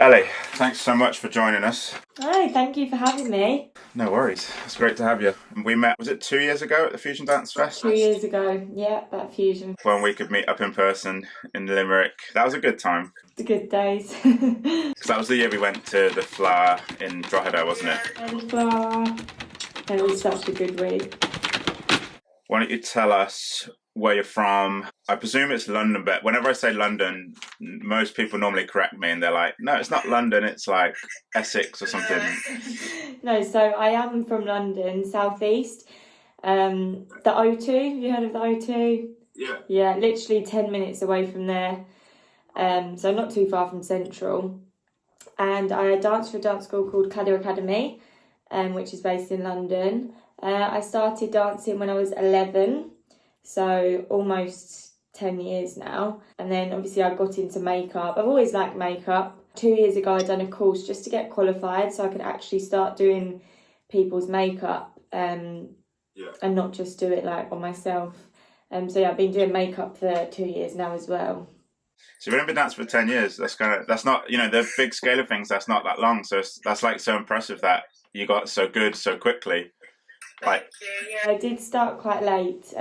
Ellie, thanks so much for joining us. Hi, thank you for having me. No worries. It's great to have you. We met, was it 2 years ago at the Fusion Dance Fest? 2 years ago, yeah, that Fusion. When we could meet up in person in Limerick. That was a good time. The good days. Because that was the year we went to the Flower in Drogheda, wasn't it? And flower. It was such a good week. Why don't you tell us where you're from? I presume it's London, but whenever I say London, most people normally correct me and they're like, no, it's not London, it's like Essex or something. No, so I am from London, southeast. The O2, have you heard of the O2? Yeah. Yeah, literally 10 minutes away from there. So not too far from Central. And I danced for a dance school called Cadder Academy, which is based in London. I started dancing when I was 11, so almost 10 years now. And then obviously I got into makeup. I've always liked makeup. 2 years ago I'd done a course just to get qualified so I could actually start doing people's makeup and not just do it like on myself. So yeah, I've been doing makeup for 2 years now as well. So you've only been dancing for 10 years. That's not, the big scale of things, that's not that long. So that's like so impressive that you got so good so quickly. Thank you. Yeah, I did start quite late.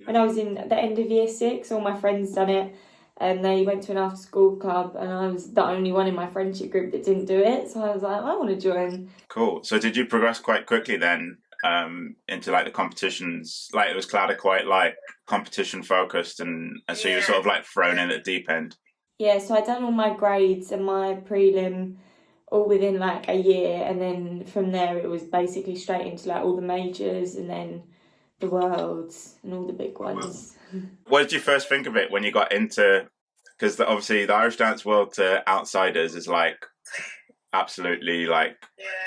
When I was in the end of year 6, all my friends done it, and they went to an after school club, and I was the only one in my friendship group that didn't do it. So I was like, I want to join. Cool. So did you progress quite quickly then into like the competitions? Like it was Cladder quite like competition focused, and so you were sort of like thrown in at the deep end. Yeah, so I'd done all my grades and my prelim all within like a year, and then from there it was basically straight into like all the majors and then the worlds and all the big ones. What did you first think of it when you got into, because obviously the Irish dance world to outsiders is like absolutely like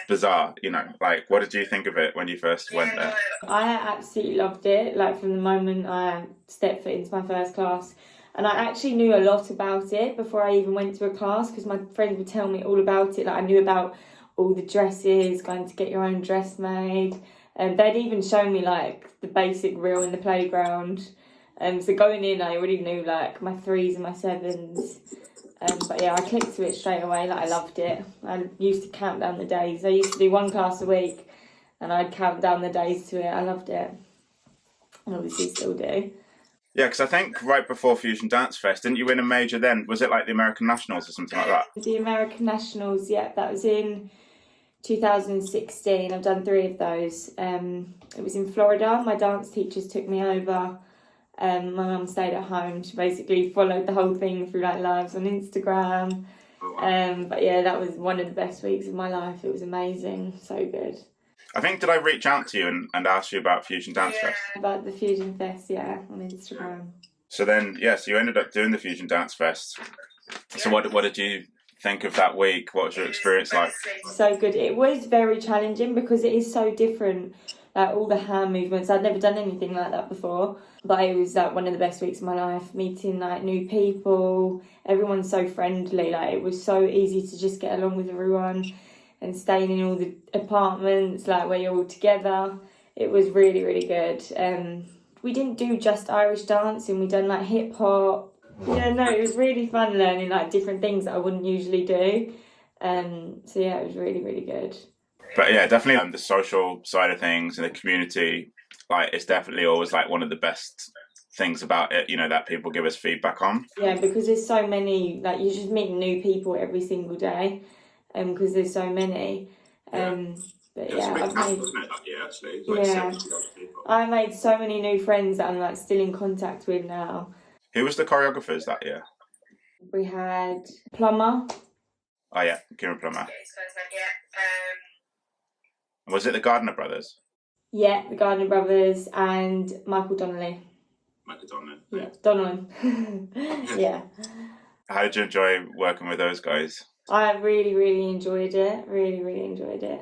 bizarre, like what did you think of it when you first went there? I absolutely loved it, like from the moment I stepped foot into my first class. And I actually knew a lot about it before I even went to a class, because my friends would tell me all about it. Like I knew about all the dresses, going to get your own dress made. And they'd even show me like the basic reel in the playground. So going in, I already knew like my 3s and my 7s. But yeah, I clicked to it straight away. Like I loved it. I used to count down the days. I used to do 1 class a week, and I'd count down the days to it. I loved it, and obviously still do. Yeah, because I think right before Fusion Dance Fest, didn't you win a major then? Was it like the American Nationals or something like that? The American Nationals, yeah, that was in 2016. I've done 3 of those. It was in Florida. My dance teachers took me over. My mum stayed at home. She basically followed the whole thing through like lives on Instagram. Oh, wow. But yeah, that was one of the best weeks of my life. It was amazing. So good. I think, did I reach out to you and ask you about Fusion Dance Fest? About the Fusion Fest, yeah, on Instagram. So then, so you ended up doing the Fusion Dance Fest. So what did you think of that week? What was your experience like? So good. It was very challenging because it is so different. Like all the hand movements, I'd never done anything like that before. But it was like one of the best weeks of my life. Meeting like new people, everyone's so friendly. Like it was so easy to just get along with everyone. And staying in all the apartments, like where you're all together. It was really, really good. We didn't do just Irish dancing, we done like hip hop. Yeah, no, it was really fun learning like different things that I wouldn't usually do. So yeah, it was really, really good. But yeah, definitely the social side of things and the community, like it's definitely always like one of the best things about it, that people give us feedback on. Yeah, because there's so many, like you're just meeting new people every single day. Because there's so many. But yeah, I made so many new friends that I'm like still in contact with now. Who was the choreographers that year? We had Plumber. Oh yeah, Kieran Plummer. Was it the Gardner brothers? Yeah, the Gardner brothers and Michael Donnelly. Michael Donnelly. Yeah, Donnelly. Yeah. How did you enjoy working with those guys? I really, really enjoyed it. Really, really enjoyed it.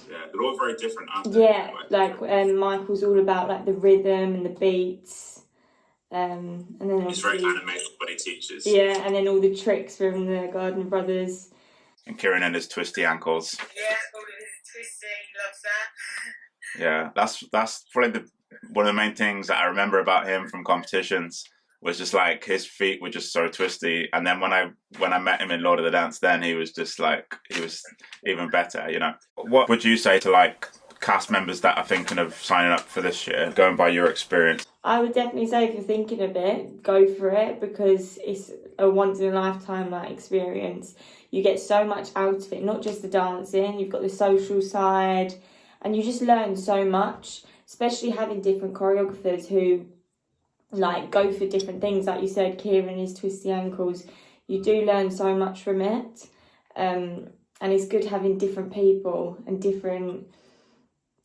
Yeah, they're all very different, aren't they? Yeah, like Michael's all about like the rhythm and the beats. And then he's very animated when he teaches. Yeah, and then all the tricks from the Gardner brothers. And Kieran and his twisty ankles. Yeah, all his twisty, he loves that. Yeah, that's probably one of the main things that I remember about him from competitions was just like his feet were just so twisty. And then when I met him in Lord of the Dance, then he was just like, he was even better, you know. What would you say to like cast members that are thinking of signing up for this year, going by your experience? I would definitely say if you're thinking of it, go for it, because it's a once in a lifetime like experience. You get so much out of it, not just the dancing, you've got the social side, and you just learn so much, especially having different choreographers who like go for different things. Like you said, Kieran, his twisty ankles, you do learn so much from it. And it's good having different people and different,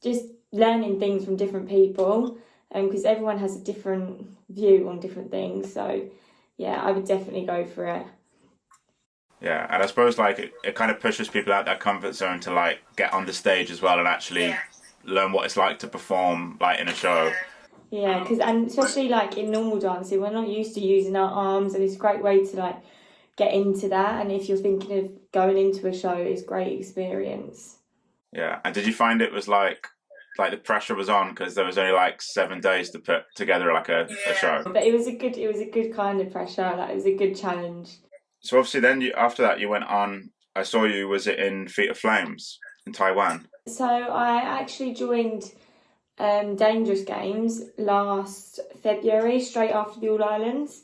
just learning things from different people, because everyone has a different view on different things. So yeah, I would definitely go for it. Yeah, and I suppose like it kind of pushes people out their comfort zone to like get on the stage as well and actually learn what it's like to perform like in a show. Yeah, and especially like in normal dancing, we're not used to using our arms, and it's a great way to like get into that. And if you're thinking of going into a show, it's a great experience. Yeah, and did you find it was like the pressure was on because there was only like 7 days to put together like a show? But it was a good kind of pressure. Like it was a good challenge. So obviously, then after that, you went on. I saw you. Was it in Feet of Flames in Taiwan? So I actually joined Dangerous Games last February, straight after the All Irelands,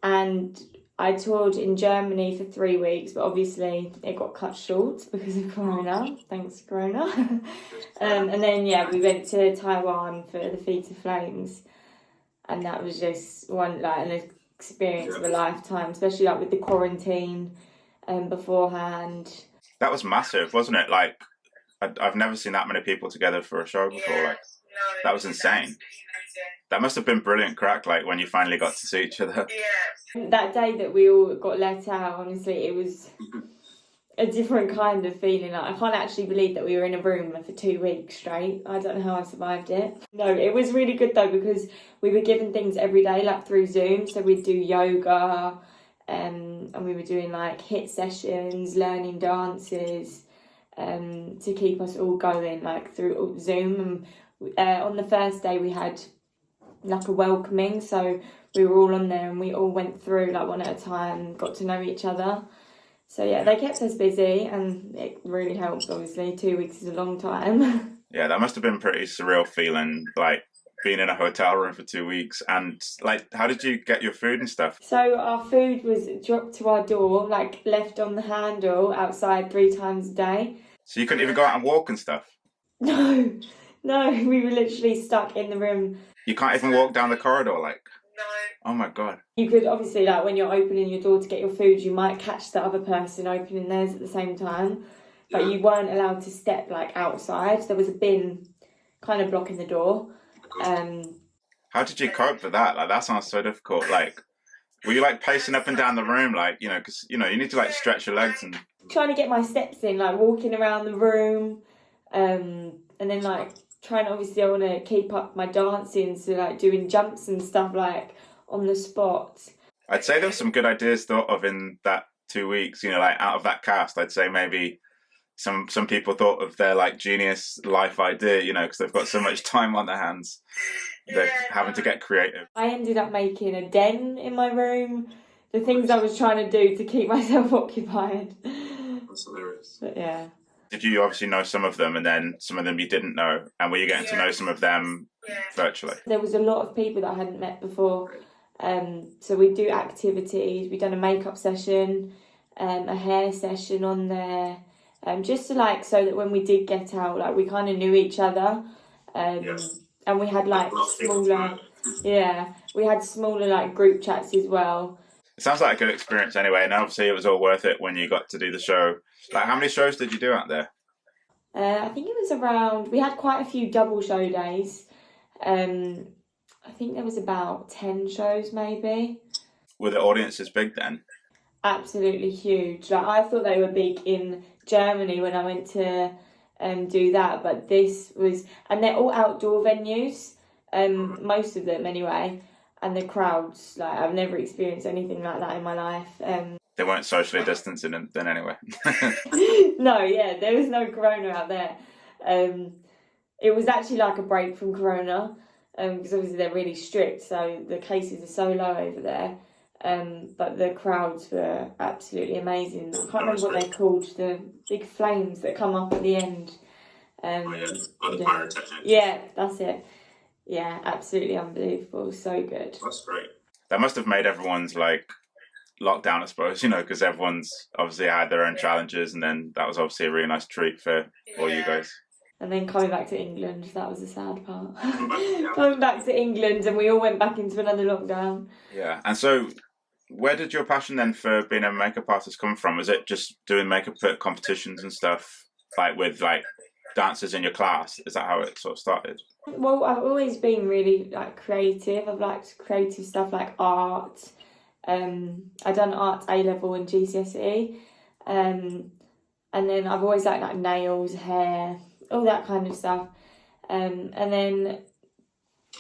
and I toured in Germany for 3 weeks, but obviously it got cut short because of Corona. Thanks, Corona. And then we went to Taiwan for the Feet of Flames, and that was just an experience of a lifetime, especially like with the quarantine beforehand. That was massive, wasn't it? Like, I've never seen that many people together for a show before. Like, that was insane. That must have been brilliant crack, like, when you finally got to see each other. That day that we all got let out, honestly, it was a different kind of feeling. Like, I can't actually believe that we were in a room for 2 weeks straight. I don't know how I survived it. No, it was really good, though, because we were given things every day, like, through Zoom. So we'd do yoga, and we were doing, like, hit sessions, learning dances, to keep us all going, like, through Zoom. And on the first day we had like a welcoming, so we were all on there and we all went through like one at a time, got to know each other. So yeah, they kept us busy and it really helped. Obviously 2 weeks is a long time. Yeah, that must have been a pretty surreal feeling, like being in a hotel room for 2 weeks. And like, how did you get your food and stuff? So our food was dropped to our door, like left on the handle outside 3 times a day. So you couldn't even go out and walk and stuff? No, we were literally stuck in the room. You can't even walk down the corridor, like? No. Oh my God. You could obviously, like, when you're opening your door to get your food, you might catch the other person opening theirs at the same time, but you weren't allowed to step like outside. There was a bin kind of blocking the door. How did you cope with that? Like, that sounds so difficult. Like, were you like pacing up and down the room, like, you know, because you need to like stretch your legs and trying to get my steps in, like walking around the room, and then like trying, obviously I want to keep up my dancing, so like doing jumps and stuff like on the spot. I'd say there were some good ideas thought of in that 2 weeks, like out of that cast. I'd say maybe some people thought of their like genius life idea, because they've got so much time on their hands. They're having to get creative. I ended up making a den in my room, the things I was trying to do to keep myself occupied. That's hilarious. But yeah. Did you obviously know some of them and then some of them you didn't know? And were you getting to know some of them virtually? There was a lot of people that I hadn't met before. So we do activities. We've done a makeup session, a hair session on there. Just to like, so that when we did get out, like we kind of knew each other. And we had like smaller like group chats as well. It sounds like a good experience anyway, and obviously it was all worth it when you got to do the show. Like, how many shows did you do out there? I think it was around, we had quite a few double show days. I think there was about 10 shows maybe. Were the audiences big then? Absolutely huge. Like, I thought they were big in Germany when I went to do that, but this was, and they're all outdoor venues, most of them anyway, and the crowds, like, I've never experienced anything like that in my life. They weren't socially distancing then anyway. No, yeah, there was no corona out there. It was actually like a break from corona, because obviously they're really strict, so the cases are so low over there. But the crowds were absolutely amazing. I can't remember what they're called, the big flames that come up at the end. The pyrotechnics. Yeah, that's it. Yeah, absolutely unbelievable. So good. That's great. That must have made everyone's like lockdown, I suppose, because everyone's obviously had their own challenges, and then that was obviously a really nice treat for all you guys. And then coming back to England, that was the sad part. Coming back to England, and we all went back into another lockdown. Yeah, and so where did your passion then for being a makeup artist come from? Was it just doing makeup at competitions and stuff, like with like dancers in your class? Is that how it sort of started? Well, I've always been really like creative. I've liked creative stuff like art. I done art A-level and GCSE, and then I've always liked like nails, hair, all that kind of stuff. And then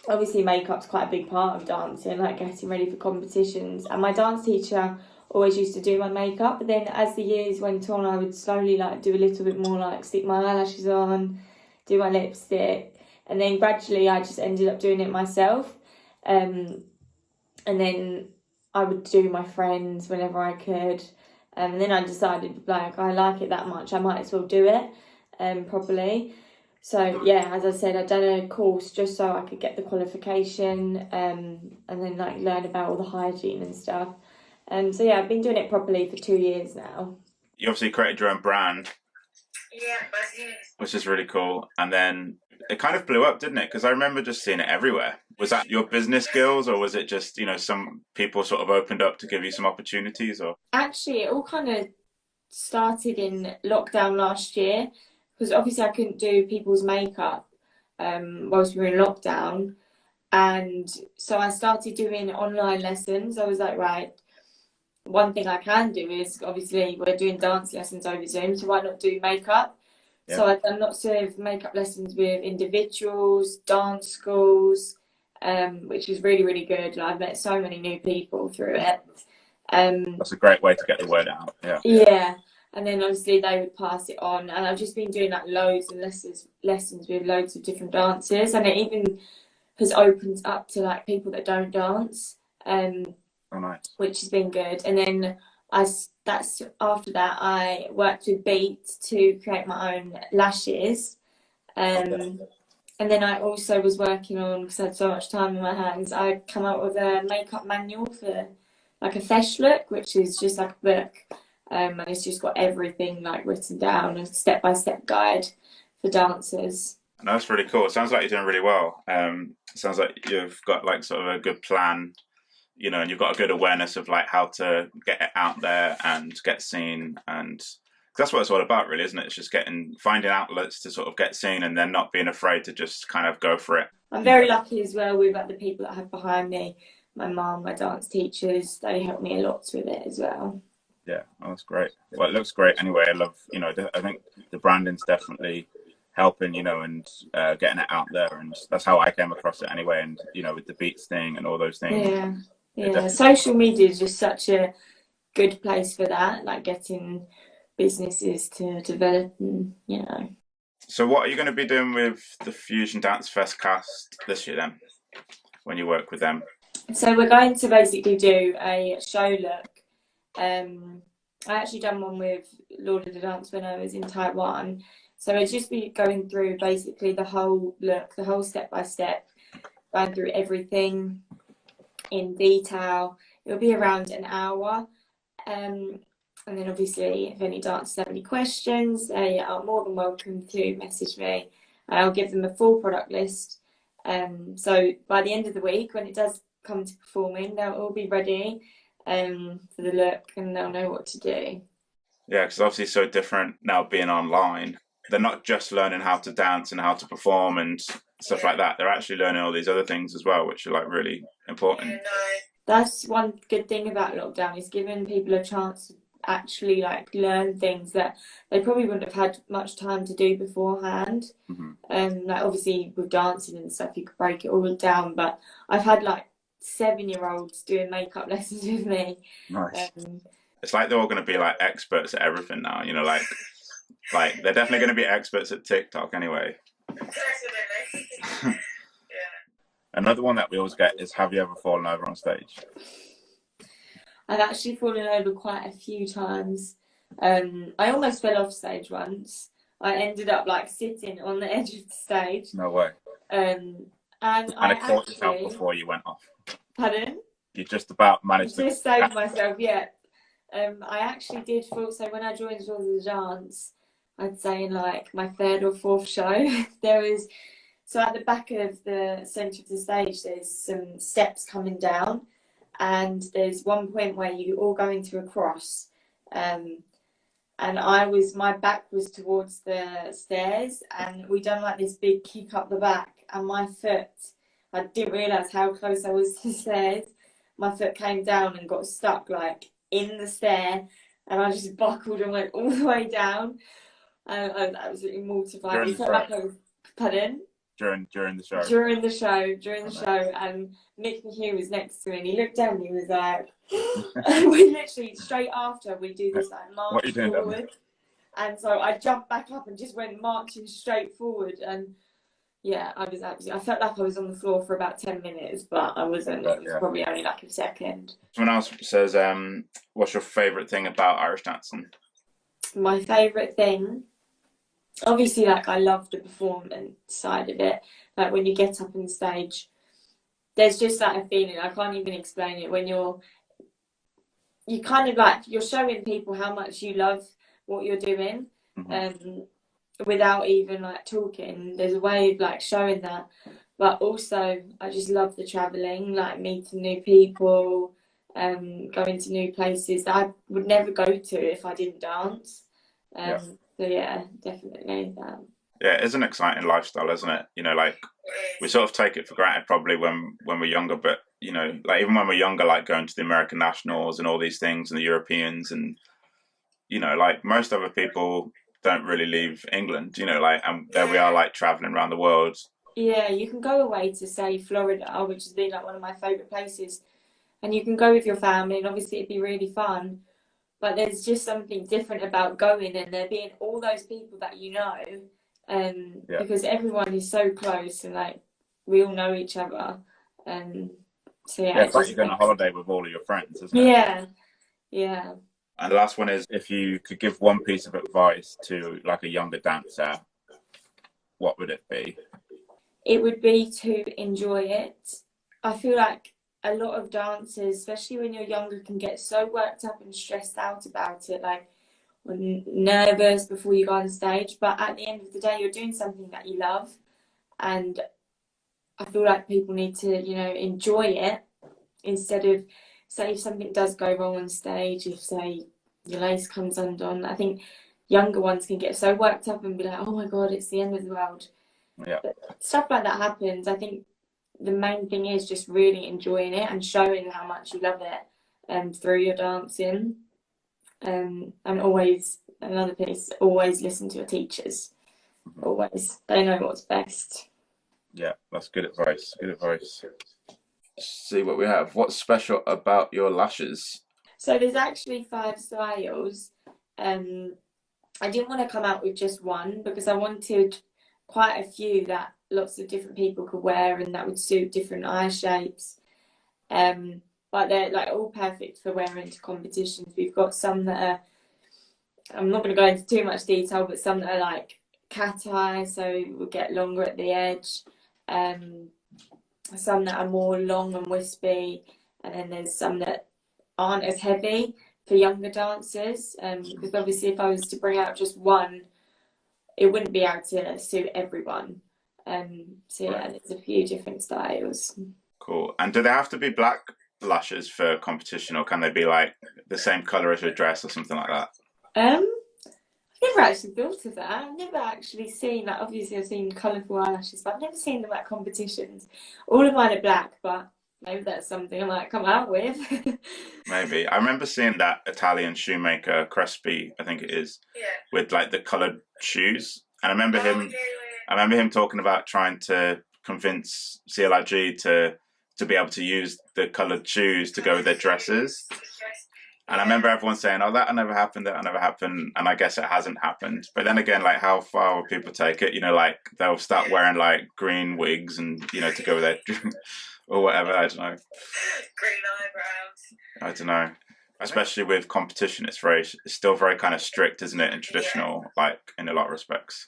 obviously makeup's quite a big part of dancing, like getting ready for competitions. And my dance teacher always used to do my makeup, but then as the years went on, I would slowly like do a little bit more, like stick my eyelashes on, do my lipstick, and then gradually I just ended up doing it myself. And then I would do my friends whenever I could. And then I decided, like, I like it that much, I might as well do it properly. So, yeah, as I said, I'd done a course just so I could get the qualification and then, like, learn about all the hygiene and stuff. So, yeah, I've been doing it properly for 2 years now. You obviously created your own brand. Yeah, BUSINESS. Which is really cool. And then it kind of blew up, didn't it? Because I remember just seeing it everywhere. Was that your business skills, or was it just, some people sort of opened up to give you some opportunities? Or actually, it all kind of started in lockdown last year, because obviously I couldn't do people's makeup whilst we were in lockdown. And so I started doing online lessons. I was like, right, one thing I can do is, obviously we're doing dance lessons over Zoom, so why not do makeup? Yeah. So I've done lots of makeup lessons with individuals, dance schools, which is really, really good. I've met so many new people through it. That's a great way to get the word out. Yeah. Yeah. And then obviously they would pass it on. And I've just been doing like loads and lessons with loads of different dancers. And it even has opened up to like people that don't dance. Oh, nice. Which has been good. And then after that I worked with Beat to create my own lashes. And then I also was working on, because I had so much time in my hands, I'd come out with a makeup manual for like a fesh look, which is just like a book. And it's just got everything like written down, a step-by-step guide for dancers. No, that's really cool. It sounds like you're doing really well. It sounds like you've got like sort of a good plan, and you've got a good awareness of like how to get it out there and get seen, and that's what it's all about, really, isn't it? It's just finding outlets to sort of get seen, and then not being afraid to just kind of go for it. I'm very lucky as well with like the people that I have behind me. My mum, my dance teachers, they help me a lot with it as well. Yeah, oh, that's great. Well, it looks great anyway. I love, I think the branding's definitely helping, and getting it out there, and that's how I came across it anyway. And with the Beats thing and all those things. Yeah. Social media is just such a good place for that, like getting businesses to develop, and So, what are you going to be doing with the Fusion Dance Fest cast this year then, when you work with them? So we're going to basically do a show look. I actually done one with Lord of the Dance when I was in Taiwan. So we'll just be going through basically the whole look, the whole step by step, going through everything in detail. It'll be around an hour. And then obviously if any dancers have any questions, they are more than welcome to message me. I'll give them a full product list. So by the end of the week, when it does come to performing, they'll all be ready for the look, and they'll know what to do. Yeah, because obviously it's so different now being online. They're not just learning how to dance and how to perform and stuff like that. They're actually learning all these other things as well, which are like really important. That's one good thing about lockdown, is giving people a chance to actually like learn things that they probably wouldn't have had much time to do beforehand. Like obviously with dancing and stuff, you could break it all down, but I've had like 7-year-olds doing makeup lessons with me. Nice. It's like they're all going to be like experts at everything now, like they're definitely going to be experts at TikTok anyway. Definitely. Yeah. Another one that we always get is, have you ever fallen over on stage? I've actually fallen over quite a few times. I almost fell off stage once. I ended up like sitting on the edge of the stage. No way. And I caught yourself before you went off. Pardon? You just about managed to... Just saved myself, yeah. I actually did fall, so when I joined Laws of the Dance, I'd say in like my third or fourth show, there was, so at the back of the centre of the stage, there's some steps coming down, and there's one point where you all go into a cross, and my back was towards the stairs, and we done like this big kick up the back, and my foot, I didn't realise how close I was to the stairs, my foot came down and got stuck like in the stair, and I just buckled and went all the way down. I was absolutely mortified. Pardon? During the show. During the show, and Mick McHugh was next to me, and he looked down and he was like, we literally straight after we do this like march forward, and so I jumped back up and just went marching straight forward, and yeah, I felt like I was on the floor for about 10 minutes, but I wasn't. It was probably only like a second. Someone else says, what's your favourite thing about Irish dancing? My favourite thing, obviously, like I love the performance side of it. Like when you get up on stage, there's just like a feeling, I can't even explain it, when you kind of like, you're showing people how much you love what you're doing. Without even like talking, there's a way of like showing that. But also I just love the traveling, like meeting new people, going to new places that I would never go to if I didn't dance. So yeah, definitely that. Yeah, it's an exciting lifestyle, isn't it? You know, like we sort of take it for granted probably when we're younger, but you know, like even when we're younger, like going to the American Nationals and all these things and the Europeans, and you know, like most other people don't really leave England, you know, like, and there we are like traveling around the world. Yeah, you can go away to say Florida, which has been like one of my favorite places, and you can go with your family, and obviously it'd be really fun, but there's just something different about going and there being all those people that you know, because everyone is so close and like we all know each other, so yeah, it's like you're going on holiday with all of your friends, isn't it? Yeah. And the last one is, if you could give one piece of advice to like a younger dancer, what would it be? It would be to enjoy it. I feel like a lot of dancers, especially when you're younger, can get so worked up and stressed out about it, like nervous before you go on stage. But at the end of the day, you're doing something that you love. And I feel like people need to, you know, enjoy it instead of, say if something does go wrong on stage, if say your lace comes undone, I think younger ones can get so worked up and be like, oh my God, it's the end of the world. Yeah. But stuff like that happens. I think the main thing is just really enjoying it and showing how much you love it through your dancing. And always, another piece, always listen to your teachers. Always. They know what's best. Yeah, that's good advice. Good advice. See what we have. What's special about your lashes? So there's actually 5 styles. I didn't want to come out with just one because I wanted quite a few that lots of different people could wear and that would suit different eye shapes. But they're like all perfect for wearing to competitions. We've got some that are, I'm not going to go into too much detail, but some that are like cat eye, so we'll get longer at the edge. Some that are more long and wispy, and then there's some that aren't as heavy for younger dancers, because obviously if I was to bring out just one, it wouldn't be able to suit everyone. So yeah, there's a few different styles. Cool. And do they have to be black lashes for competition, or can they be like the same colour as your dress or something like that? I've never actually thought of that. I've never actually seen that. Obviously, I've seen colourful eyelashes, but I've never seen them at competitions. All of mine are black, but maybe that's something I might come out with. Maybe. I remember seeing that Italian shoemaker, Crespi, I think it is, with like the coloured shoes. And I remember him talking about trying to convince CLIG to be able to use the coloured shoes to go with their dresses. And I remember everyone saying, "Oh, that'll never happen. That'll never happen." And I guess it hasn't happened. But then again, like, how far will people take it? You know, like they'll start wearing like green wigs and to go with their or whatever. I don't know. Green eyebrows. I don't know. Especially with competition, it's still very kind of strict, isn't it, and traditional, like in a lot of respects.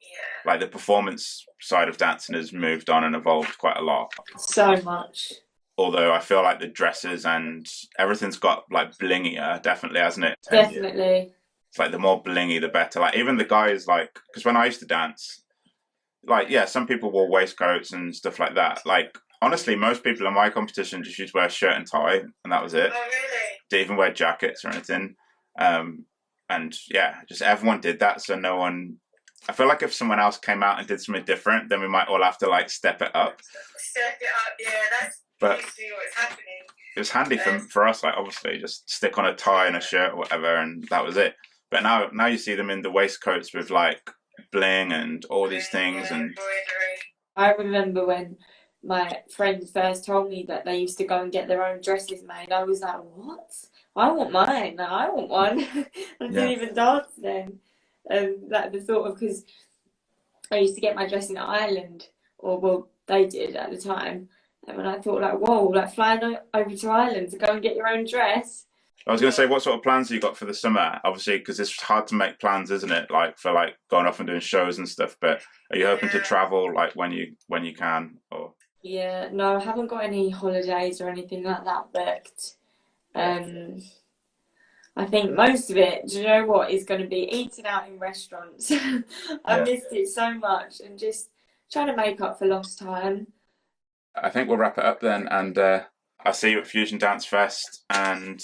Yeah. Like the performance side of dancing has moved on and evolved quite a lot. So much. Although I feel like the dresses and everything's got like blingier, definitely, hasn't it? Definitely. It's like the more blingy, the better. Like even the guys, like, because when I used to dance, like, yeah, some people wore waistcoats and stuff like that. Like, honestly, most people in my competition just used to wear a shirt and tie, and that was it. Oh, really? Didn't even wear jackets or anything. And yeah, just everyone did that. So no one, I feel like if someone else came out and did something different, then we might all have to like step it up. Step it up, yeah, that's But usually what's happening. it was handy for us, like obviously just stick on a tie and a shirt or whatever, and that was it. But now you see them in the waistcoats with like bling and all these things. And embroidery. I remember when my friend first told me that they used to go and get their own dresses made. I was like, what? I want mine. No, I want one. I didn't even dance then. Like the thought of, because I used to get my dress in Ireland, or well, they did at the time. And when I thought, like, whoa, like flying over to Ireland to go and get your own dress. I was going to say, what sort of plans have you got for the summer? Obviously, because it's hard to make plans, isn't it? Like for like going off and doing shows and stuff. But are you hoping to travel like when you can? Or Yeah, no, I haven't got any holidays or anything like that booked. I think most of it, do you know what, is going to be eating out in restaurants. I missed it so much, and just trying to make up for lost time. I think we'll wrap it up then, and I'll see you at Fusion Dance Fest, and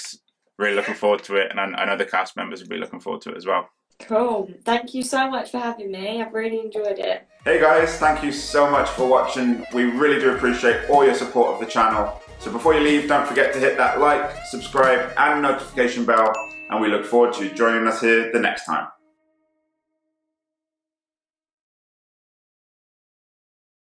really looking forward to it. And I know the cast members will be looking forward to it as well. Cool. Thank you so much for having me. I've really enjoyed it. Hey guys, thank you so much for watching. We really do appreciate all your support of the channel. So before you leave, don't forget to hit that like, subscribe and notification bell, and we look forward to you joining us here the next time.